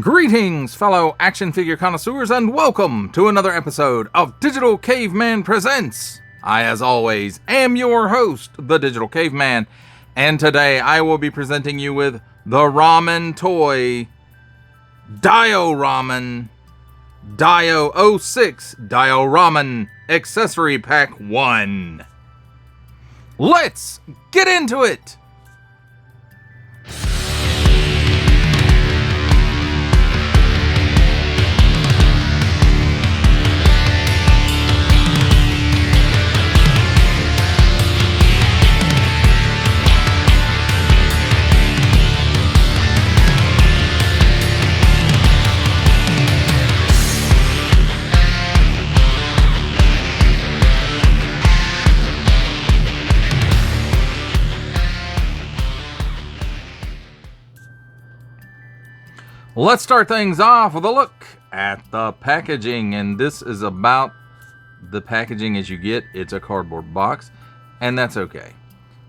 Greetings, fellow action figure connoisseurs, and welcome to another episode of Digital Caveman Presents. I, as always, am your host, the Digital Caveman, and today I will be presenting you with the ramen toy, Dio-Ramen Dio-06 Dio-Ramen Accessory Pack 1. Let's get into it! Let's start things off with a look at the packaging, and this is about the packaging as you get. It's a cardboard box, and that's okay.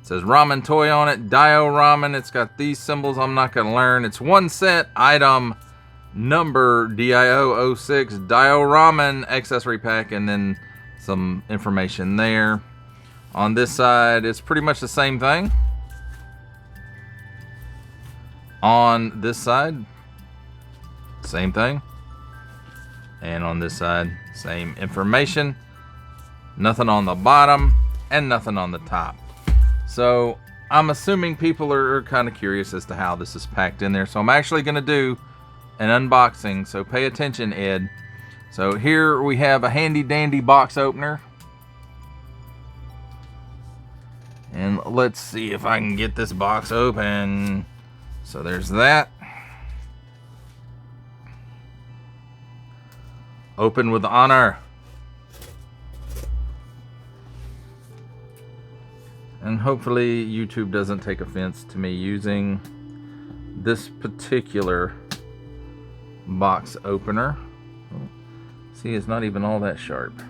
It says ramen toy on it, Dio-Ramen. It's got these symbols I'm not going to learn. It's one set, item number DIO-06 Dio-Ramen Accessory Pack, and then some information there. On this side, it's pretty much the same thing. On this side, same thing. And on this side, same information. Nothing on the bottom and nothing on the top. So I'm assuming people are kind of curious as to how this is packed in there. So I'm actually going to do an unboxing. So pay attention, Ed. So here we have a handy dandy box opener. And let's see if I can get this box open. So there's that. Open with honor. And hopefully YouTube doesn't take offense to me using this particular box opener. See, it's not even all that sharp.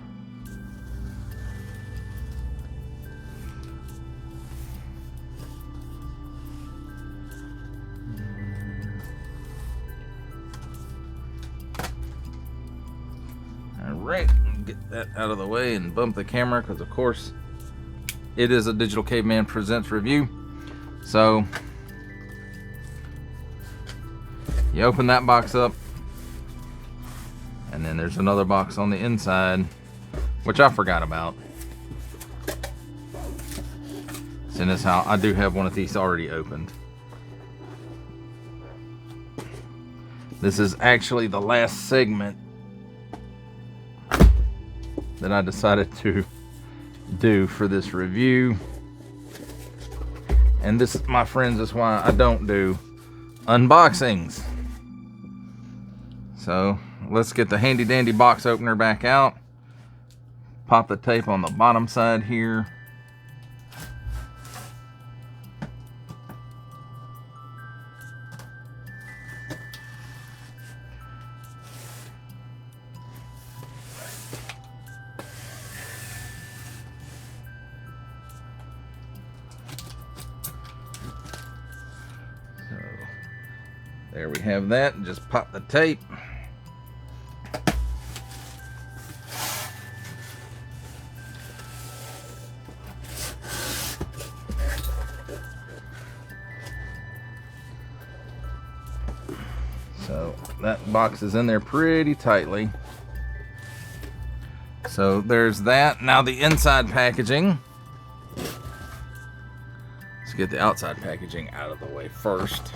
Right, get that out of the way and bump the camera because of course it is a Digital Caveman Presents review. So you open that box up, and then there's another box on the inside which I forgot about. Seeing as how I do have one of these already opened. This is actually the last segment that I decided to do for this review. And this, my friends, is why I don't do unboxings. So let's get the handy dandy box opener back out. Pop the tape on the bottom side here. There we have that. Just pop the tape. So that box is in there pretty tightly. So there's that. Now the inside packaging. Let's get the outside packaging out of the way first.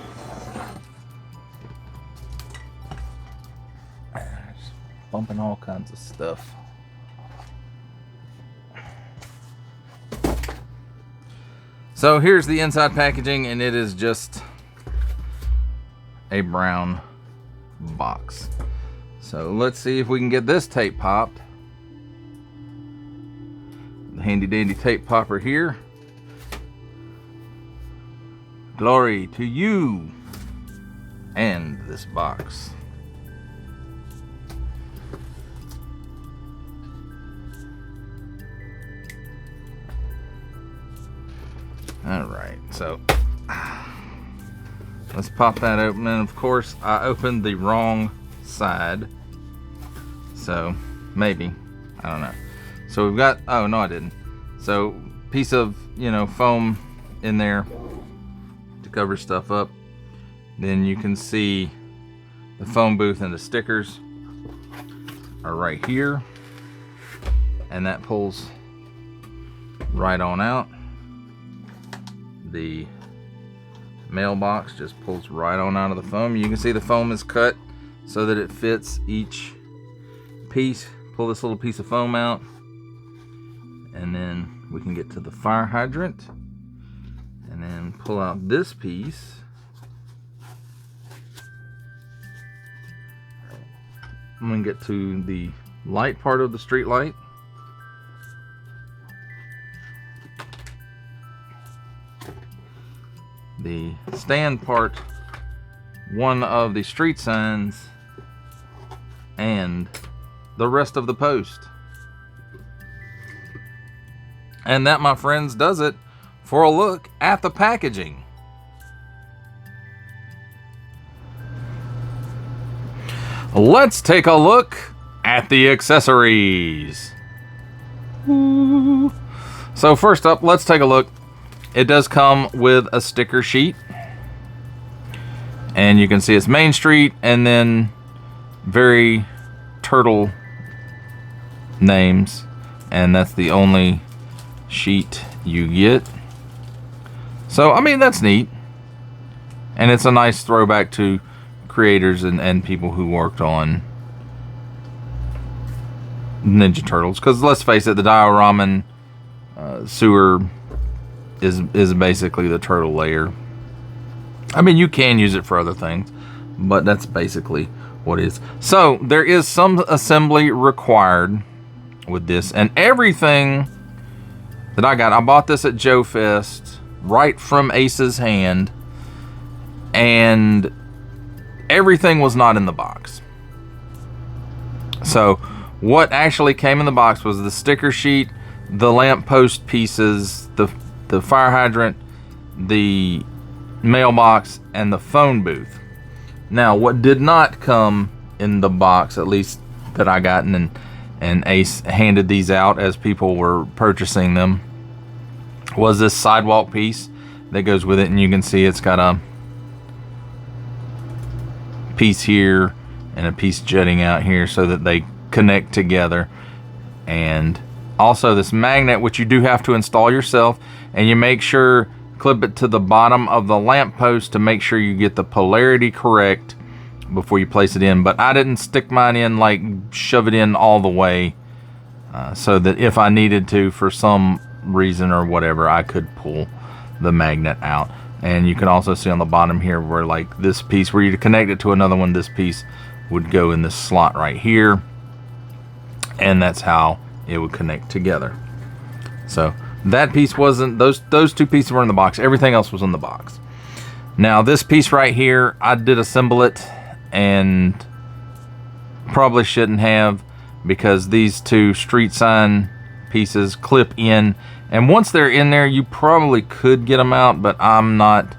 Bumping all kinds of stuff. So here's the inside packaging, and it is just a brown box. So let's see if we can get this tape popped. The handy dandy tape popper here. Glory to you and this box. All right, so let's pop that open. And of course, I opened the wrong side. So maybe, I don't know. So we've got, oh no I didn't. So piece of, you know, foam in there to cover stuff up. Then you can see the phone booth and the stickers are right here. And that pulls right on out. The mailbox just pulls right on out of the foam. You can see the foam is cut so that it fits each piece. Pull this little piece of foam out, and then we can get to the fire hydrant, and then pull out this piece. I'm gonna get to the light part of the street light. The stand part, one of the street signs, and the rest of the post. And that, my friends, does it for a look at the packaging. Let's take a look at the accessories. So first up, let's take a look. It does come with a sticker sheet, and you can see it's Main Street and then very turtle names, and that's the only sheet you get. So I mean, that's neat, and it's a nice throwback to creators and people who worked on Ninja Turtles, because let's face it, the Dio-Ramen sewer is basically the turtle layer. I mean, you can use it for other things, but that's basically what it is. So there is some assembly required with this, and everything that I got, I bought this at Joe Fest right from Ace's hand, and everything was not in the box. So what actually came in the box was the sticker sheet, the lamppost pieces, the fire hydrant, the mailbox, and the phone booth. Now, what did not come in the box, at least that I got, and Ace handed these out as people were purchasing them, was this sidewalk piece that goes with it. And you can see it's got a piece here and a piece jutting out here so that they connect together. And also this magnet, which you do have to install yourself, and you make sure clip it to the bottom of the lamppost to make sure you get the polarity correct before you place it in. But I didn't stick mine in, like shove it in all the way, so that if I needed to for some reason or whatever, I could pull the magnet out. And you can also see on the bottom here where, like, this piece, where you connect it to another one, this piece would go in this slot right here, and that's how it would connect together. So that piece wasn't, those two pieces were in the box. Everything else was in the box. Now this piece right here, I did assemble it, and probably shouldn't have, because these two street sign pieces clip in, and once they're in there, you probably could get them out, but I'm not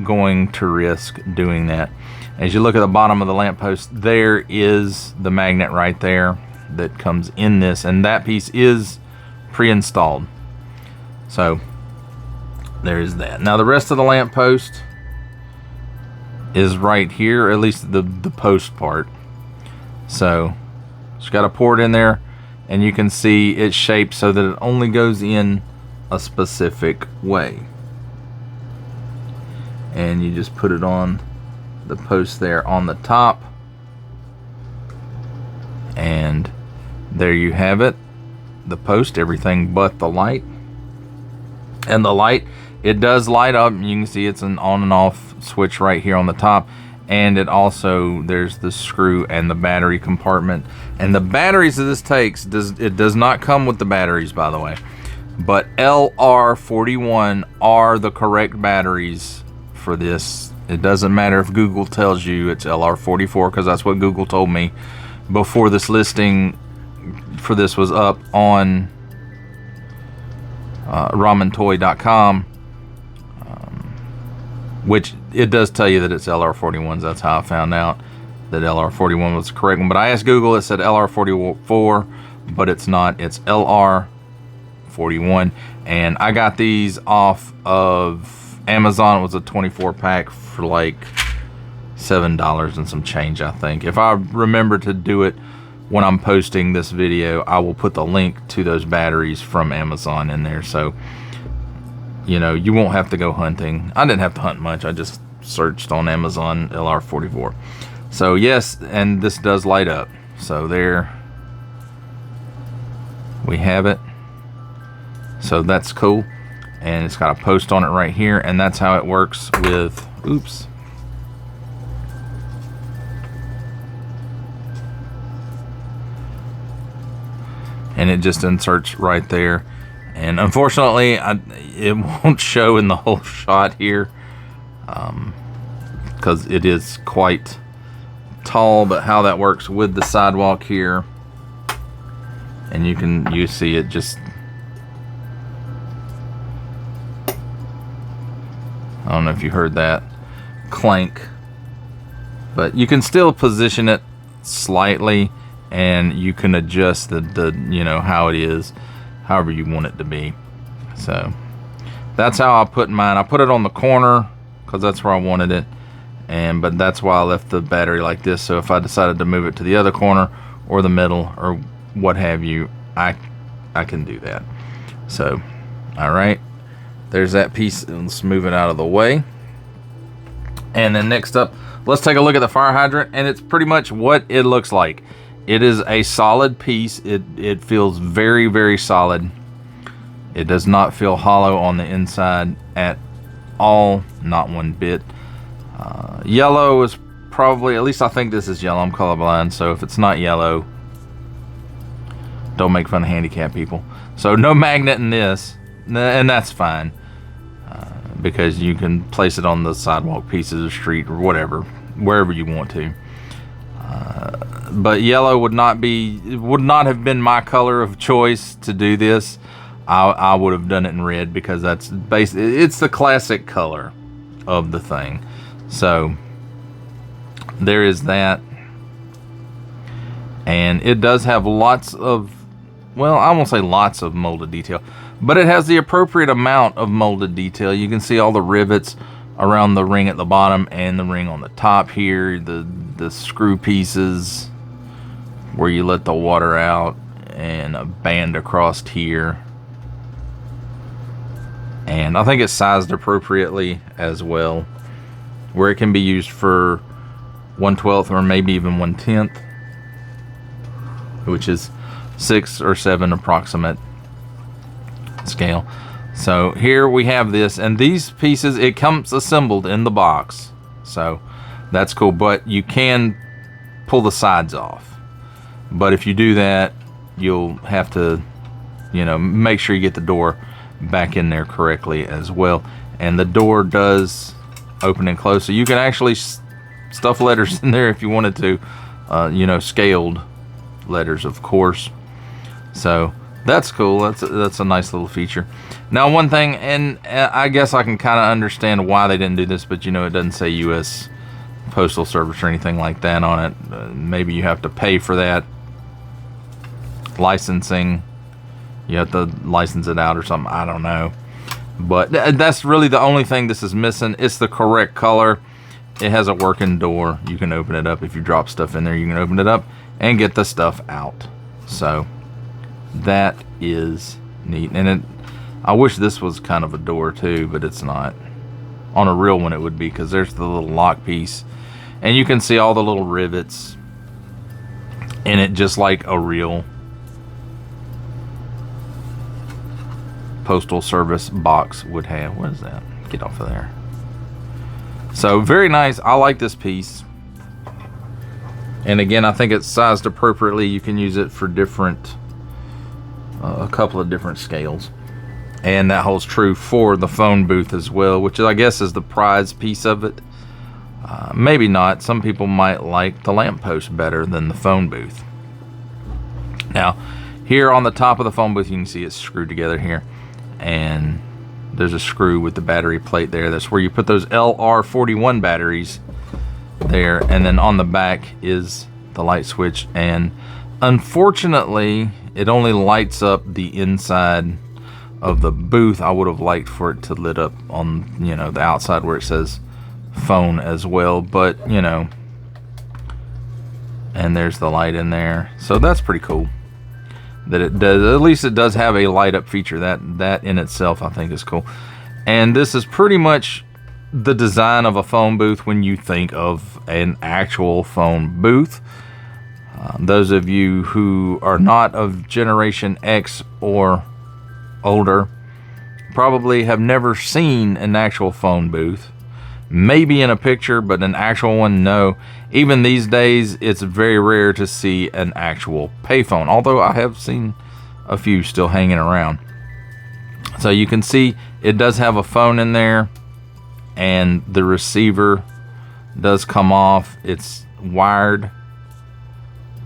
going to risk doing that. As you look at the bottom of the lamppost, there is the magnet right there that comes in this, and that piece is pre-installed. So there's that. Now the rest of the lamppost is right here, or at least the post part. So it's got a port in there, and you can see it's shaped so that it only goes in a specific way. And you just put it on the post there on the top, and there you have it, the post, everything but the light. And the light, it does light up. You can see it's an on and off switch right here on the top, and it also, there's the screw and the battery compartment. And the batteries that this takes, it does not come with the batteries, by the way, but LR41 are the correct batteries for this. It doesn't matter if Google tells you it's LR44, because that's what Google told me before this listing for this was up on ramentoy.com. which it does tell you that it's LR41s. That's how I found out that LR41 was the correct one. But I asked Google, it said LR44, but it's not. It's LR41. And I got these off of Amazon. It was a 24 pack for like $7 and some change, I think. If I remember to do it when I'm posting this video, I will put the link to those batteries from Amazon in there, so you know, you won't have to go hunting. I didn't have to hunt much. I just searched on Amazon LR44. So yes, and this does light up. So there we have it. So that's cool. And it's got a post on it right here, and that's how it works with, oops. And it just inserts right there. And unfortunately, it won't show in the whole shot here, because it is quite tall. But how that works with the sidewalk here, and you see it just, I don't know if you heard that clank, but you can still position it slightly, and you can adjust the you know, how it is, however you want it to be. So that's how I put mine. I put it on the corner because that's where I wanted it, but that's why I left the battery like this. So if I decided to move it to the other corner or the middle or what have you, I can do that. So all right, there's that piece. Let's move it out of the way. And then next up, let's take a look at the fire hydrant, and it's pretty much what it looks like. It is a solid piece. It feels very, very solid. It does not feel hollow on the inside at all, not one bit. Yellow is probably, at least I think this is yellow. I'm colorblind, so if it's not yellow, don't make fun of handicapped people. So no magnet in this, and that's fine, because you can place it on the sidewalk, pieces of the street, or whatever, wherever you want to. But yellow would not have been my color of choice to do this. I would have done it in red, because that's it's the classic color of the thing. So there is that. And it does have lots of, well, I won't say lots of molded detail, but it has the appropriate amount of molded detail. You can see all the rivets around the ring at the bottom and the ring on the top here, the screw pieces where you let the water out, and a band across here. And I think it's sized appropriately as well, where it can be used for 1/12 or maybe even 1/10, which is 6 or 7 approximate scale. So here we have this, and these pieces, it comes assembled in the box, so that's cool. But you can pull the sides off, but if you do that, you'll have to, you know, make sure you get the door back in there correctly as well. And the door does open and close, so you can actually stuff letters in there if you wanted to, you know, scaled letters, of course. So that's cool. That's a nice little feature. Now, one thing, and I guess I can kind of understand why they didn't do this, but you know, it doesn't say U.S. Postal Service or anything like that on it. Maybe you have to pay for that licensing. You have to license it out or something. I don't know. But that's really the only thing this is missing. It's the correct color. It has a working door. You can open it up. If you drop stuff in there, you can open it up and get the stuff out. So that is neat. And I wish this was kind of a door too, but it's not. On a real one it would be, because there's the little lock piece, and you can see all the little rivets in it, just like a real Postal Service box would have. What is that? Get off of there. So very nice. I like this piece. And again, I think it's sized appropriately. You can use it for different, a couple of different scales. And that holds true for the phone booth as well, which I guess is the prize piece of it. Maybe not. Some people might like the lamppost better than the phone booth. Now, here on the top of the phone booth, you can see it's screwed together here. And there's a screw with the battery plate there. That's where you put those LR41 batteries there, and then on the back is the light switch. And unfortunately, it only lights up the inside of the booth. I would have liked for it to lit up on, you know, the outside where it says phone as well, but you know, and there's the light in there. So that's pretty cool that it does, at least it does have a light up feature. That in itself I think is cool. And this is pretty much the design of a phone booth when you think of an actual phone booth. Those of you who are not of Generation X or older probably have never seen an actual phone booth. Maybe in a picture, but an actual one, no. Even these days, it's very rare to see an actual payphone, although I have seen a few still hanging around. So you can see it does have a phone in there, and the receiver does come off. It's wired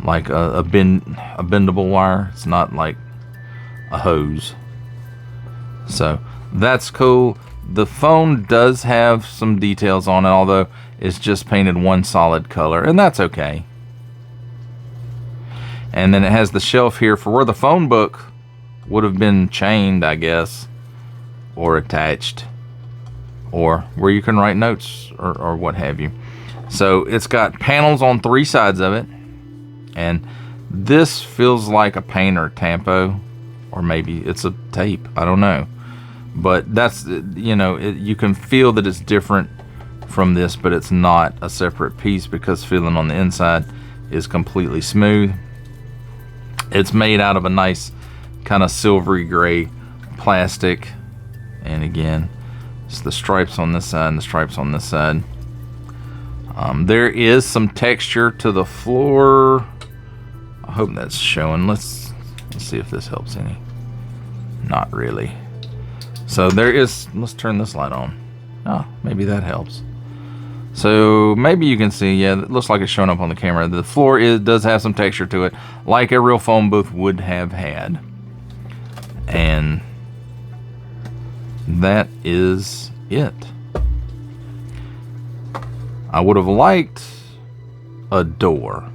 like a bendable wire. It's not like a hose. So that's cool. The phone does have some details on it, although it's just painted one solid color, and that's okay. And then it has the shelf here for where the phone book would have been chained, I guess, or attached, or where you can write notes or what have you. So it's got panels on 3 sides of it, and this feels like a paint or tampo, or maybe it's a tape, I don't know. But that's, you know, you can feel that it's different from this, but it's not a separate piece because feeling on the inside is completely smooth. It's made out of a nice kind of silvery gray plastic. And again, it's the stripes on this side and the stripes on this side. There is some texture to the floor. I hope that's showing. Let's see if this helps any. Not really. So there is, let's turn this light on. Oh, maybe that helps. So maybe you can see, yeah, it looks like it's showing up on the camera. The floor does have some texture to it, like a real phone booth would have had. And that is it. I would have liked a door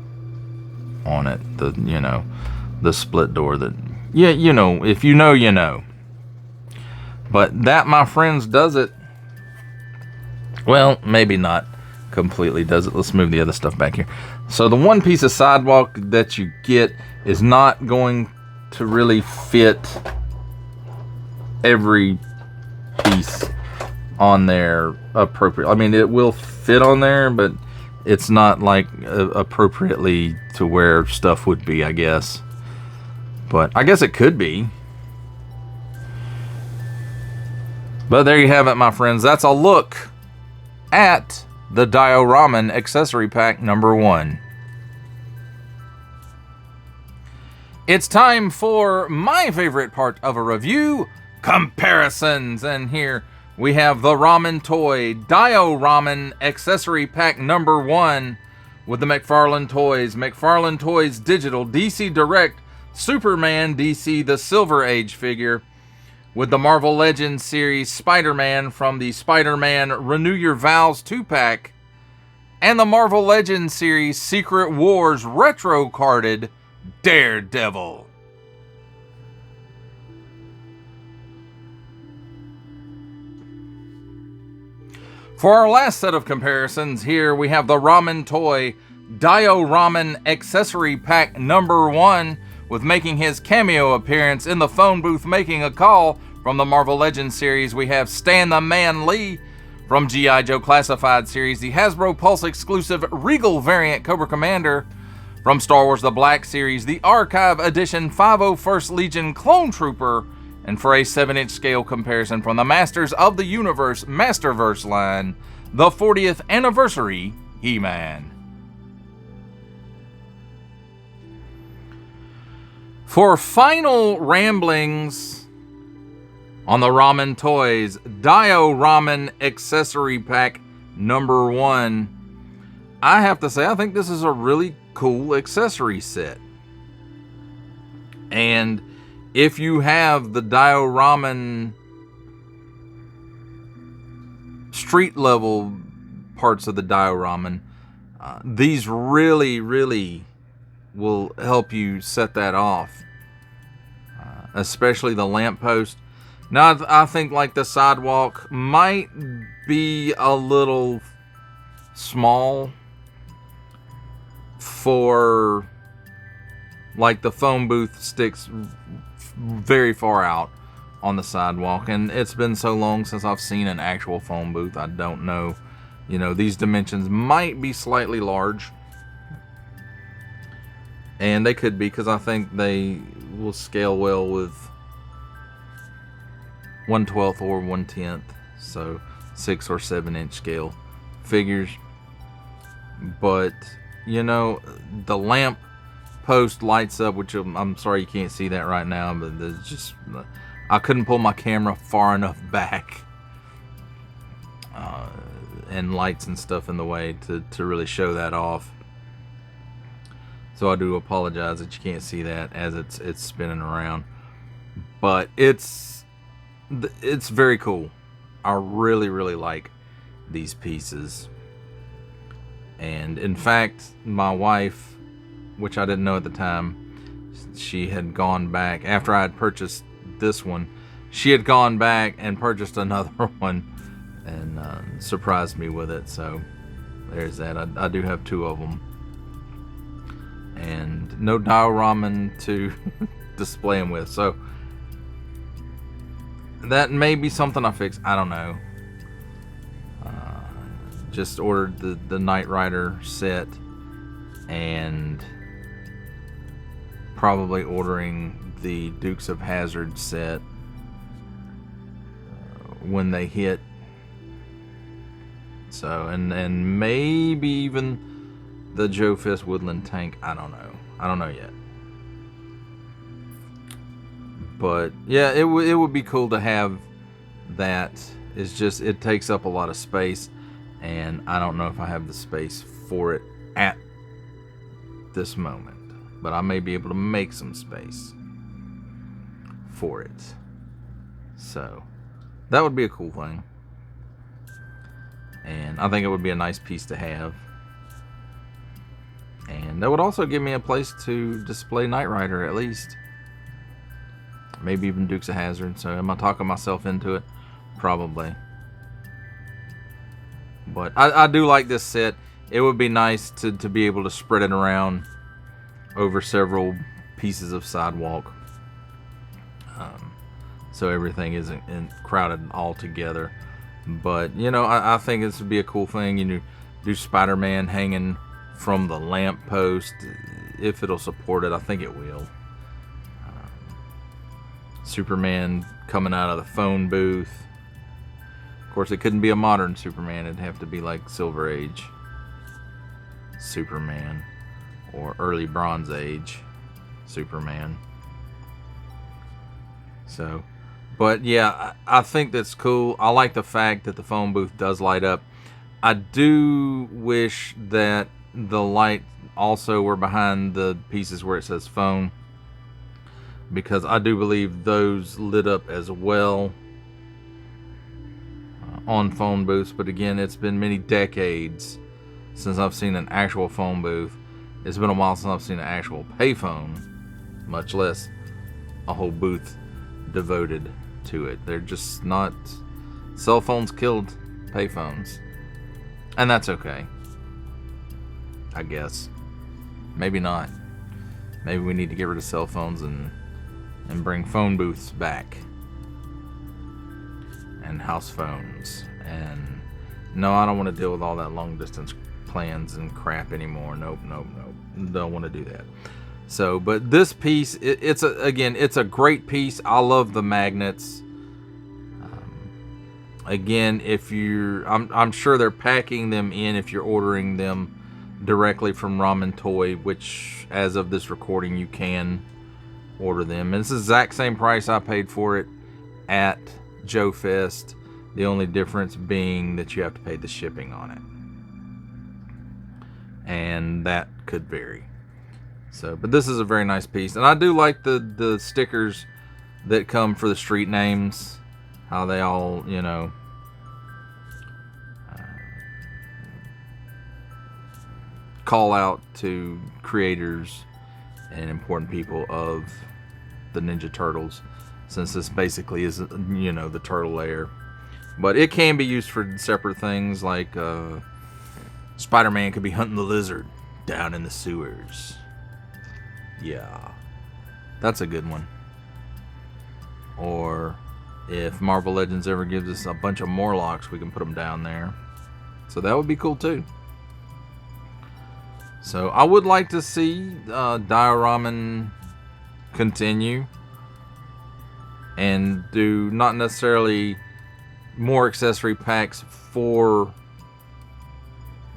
on it, you know, the split door that, yeah, you know, if you know, you know. But that, my friends, does it. Well, maybe not completely does it. Let's move the other stuff back here. So the one piece of sidewalk that you get is not going to really fit every piece on there appropriately. I mean, it will fit on there, but it's not like appropriately to where stuff would be, I guess. But I guess it could be. But there you have it, my friends. That's a look at the Dio-Ramen Accessory Pack number 1. It's time for my favorite part of a review, comparisons. And here we have the Ramen Toy Dio-Ramen Accessory Pack number 1 with the McFarlane Toys. McFarlane Toys Digital DC Direct Superman DC the Silver Age figure, with the Marvel Legends series Spider-Man from the Spider-Man Renew Your Vows 2-pack, and the Marvel Legends series Secret Wars retro carded Daredevil. For our last set of comparisons, here we have the Ramen Toy Dio-Ramen Accessory Pack number 1, with making his cameo appearance in the phone booth making a call from the Marvel Legends series, we have Stan the Man Lee. From G.I. Joe Classified series, the Hasbro Pulse exclusive Regal variant Cobra Commander. From Star Wars The Black series, the Archive Edition 501st Legion Clone Trooper. And for a 7-inch scale comparison from the Masters of the Universe Masterverse line, the 40th Anniversary He-Man. For final ramblings on the Ramen Toys Dio-Ramen Accessory Pack number 1, I have to say I think this is a really cool accessory set. And if you have the Dio-Ramen street level parts of the Dio-Ramen, these really will help you set that off, especially the lamppost. Now I think like the sidewalk might be a little small for, like, the phone booth sticks very far out on the sidewalk, and it's been so long since I've seen an actual phone booth. I don't know, you know, these dimensions might be slightly large, and they could be, because I think they will scale well with 1/12 or 1/10, so 6 or 7 inch scale figures. But you know, the lamp post lights up, which I'm sorry you can't see that right now, but there's just, I couldn't pull my camera far enough back, and lights and stuff in the way to really show that off. So I do apologize that you can't see that as it's spinning around, but it's very cool. I really like these pieces. And in fact, my wife, which I didn't know at the time, she had gone back after I had purchased this one. She had gone back and purchased another one and surprised me with it. So there's that. I do have 2 of them, and no Dio-Ramen to display them with. So that may be something I fix. I don't know. Just ordered the Knight Rider set, and probably ordering the Dukes of Hazzard set when they hit. So, and maybe even the Joe Fist Woodland Tank. I don't know yet. But yeah, it would be cool to have that. It's just, it takes up a lot of space, and I don't know if I have the space for it at this moment, but I may be able to make some space for it. So that would be a cool thing, and I think it would be a nice piece to have, and that would also give me a place to display Knight Rider, at least, maybe even Dukes of Hazzard. So am I talking myself into it? Probably. But I do like this set. It would be nice to be able to spread it around over several pieces of sidewalk, so everything isn't crowded all together. But you know, I think this would be a cool thing. You know, do Spider-Man hanging from the lamp post, if it'll support it. I think it will. Superman coming out of the phone booth. Of course, it couldn't be a modern Superman. It'd have to be like Silver Age Superman or early Bronze Age Superman. So, but yeah, I think that's cool. I like the fact that the phone booth does light up. I do wish that the light also were behind the pieces where it says phone, because I do believe those lit up as well on phone booths. But again, it's been many decades since I've seen an actual phone booth. It's been a while since I've seen an actual payphone, much less a whole booth devoted to it. They're just not. Cell phones killed payphones, and that's okay, I guess. Maybe not. Maybe we need to get rid of cell phones and bring phone booths back, and house phones. And no, I don't want to deal with all that long distance plans and crap anymore. Nope. Don't want to do that. So, but this piece, it's a great piece. I love the magnets. Again, if you're, I'm sure they're packing them in if you're ordering them directly from Ramen Toy, which as of this recording you can order them. And it's the exact same price I paid for it at Joe Fest. The only difference being that you have to pay the shipping on it, and that could vary. So, but this is a very nice piece, and I do like the stickers that come for the street names. How they all, you know, call out to creators and important people of the Ninja Turtles, since this basically is, you know, the turtle lair. But it can be used for separate things, like Spider-Man could be hunting the lizard down in the sewers. Yeah, that's a good one. Or if Marvel Legends ever gives us a bunch of Morlocks, we can put them down there. So that would be cool too. So I would like to see Dio-Ramen continue and do not necessarily more accessory packs for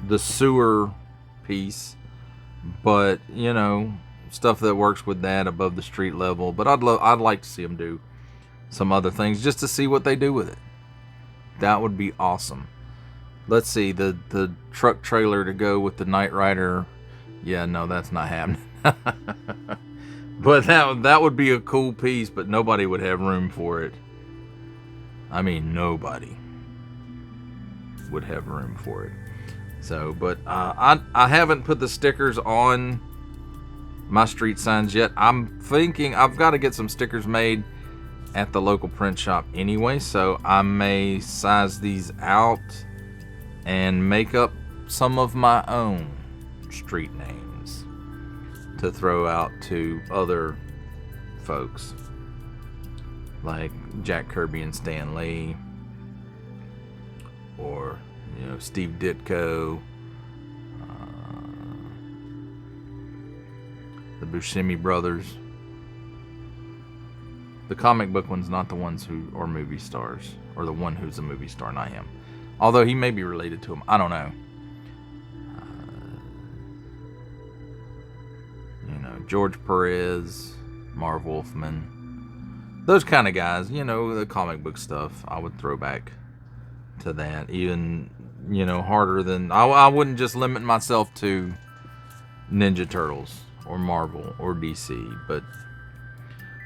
the sewer piece, but you know, stuff that works with that above the street level. But I'd like to see them do some other things just to see what they do with it. That would be awesome. Let's see, the truck trailer to go with the Knight Rider. Yeah, no, that's not happening. But that would be a cool piece, but nobody would have room for it. I mean, nobody would have room for it. So, but I haven't put the stickers on my street signs yet. I'm thinking I've got to get some stickers made at the local print shop anyway, so I may size these out and make up some of my own street names to throw out to other folks like Jack Kirby and Stan Lee, or you know, Steve Ditko, the Buscemi brothers. The comic book one's not the ones who are movie stars, or the one who's a movie star, not him. Although he may be related to him, I don't know. You know, George Perez, Marv Wolfman, those kind of guys. You know, the comic book stuff, I would throw back to that. Even, you know, harder than I wouldn't just limit myself to Ninja Turtles or Marvel or DC, but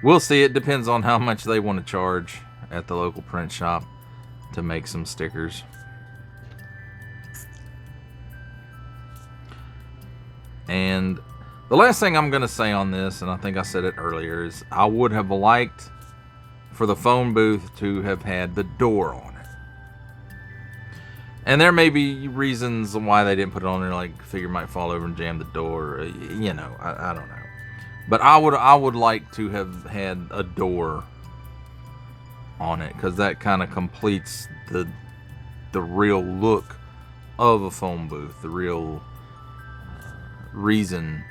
we'll see. It depends on how much they want to charge at the local print shop to make some stickers. And the last thing I'm going to say on this, and I think I said it earlier, is I would have liked for the phone booth to have had the door on it. And there may be reasons why they didn't put it on there, like figure might fall over and jam the door. You know, I don't know. But I would like to have had a door on it, because that kind of completes the real look of a phone booth, the real reason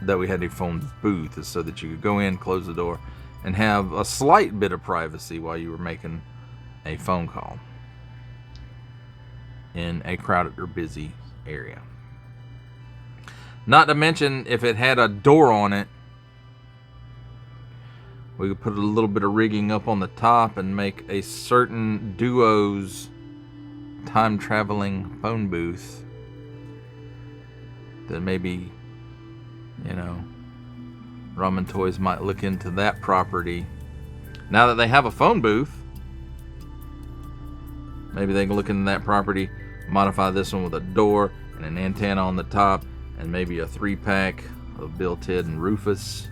that we had a phone booth is so that you could go in, close the door, and have a slight bit of privacy while you were making a phone call in a crowded or busy area. Not to mention, if it had a door on it, we could put a little bit of rigging up on the top and make a certain duo's time-traveling phone booth that maybe, you know, Ramen Toys might look into that property. Now that they have a phone booth, maybe they can look into that property, modify this one with a door and an antenna on the top, and maybe a 3-pack of Bill, Ted, and Rufus.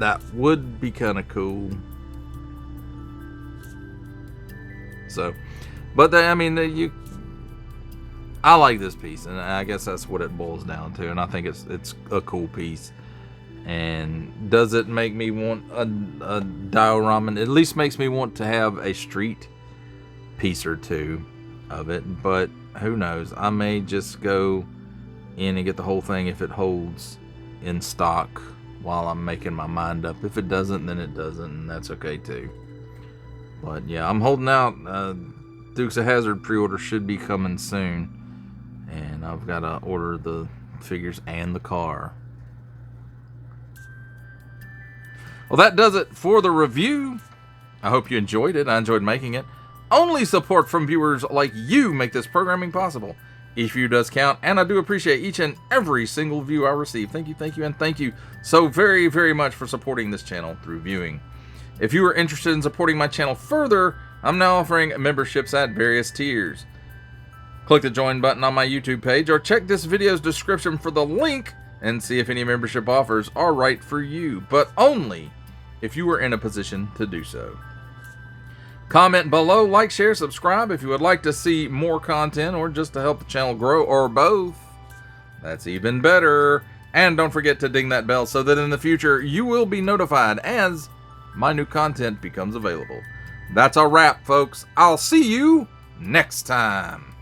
That would be kind of cool. So, but I mean, I like this piece, and I guess that's what it boils down to. And I think it's a cool piece. And does it make me want a Dio-Ramen? It at least makes me want to have a street piece or two of it. But who knows? I may just go in and get the whole thing if it holds in stock while I'm making my mind up. If it doesn't, then it doesn't, and that's okay too. But yeah, I'm holding out. Dukes of Hazzard pre-order should be coming soon, and I've got to order the figures and the car. Well, that does it for the review. I hope you enjoyed it. I enjoyed making it. Only support from viewers like you make this programming possible. Each view does count, and I do appreciate each and every single view I receive. Thank you, and thank you so very, very much for supporting this channel through viewing. If you are interested in supporting my channel further, I'm now offering memberships at various tiers. Click the join button on my YouTube page or check this video's description for the link and see if any membership offers are right for you, but only if you are in a position to do so. Comment below, like, share, subscribe if you would like to see more content or just to help the channel grow, or both. That's even better. And don't forget to ding that bell so that in the future you will be notified as my new content becomes available. That's a wrap, folks. I'll see you next time.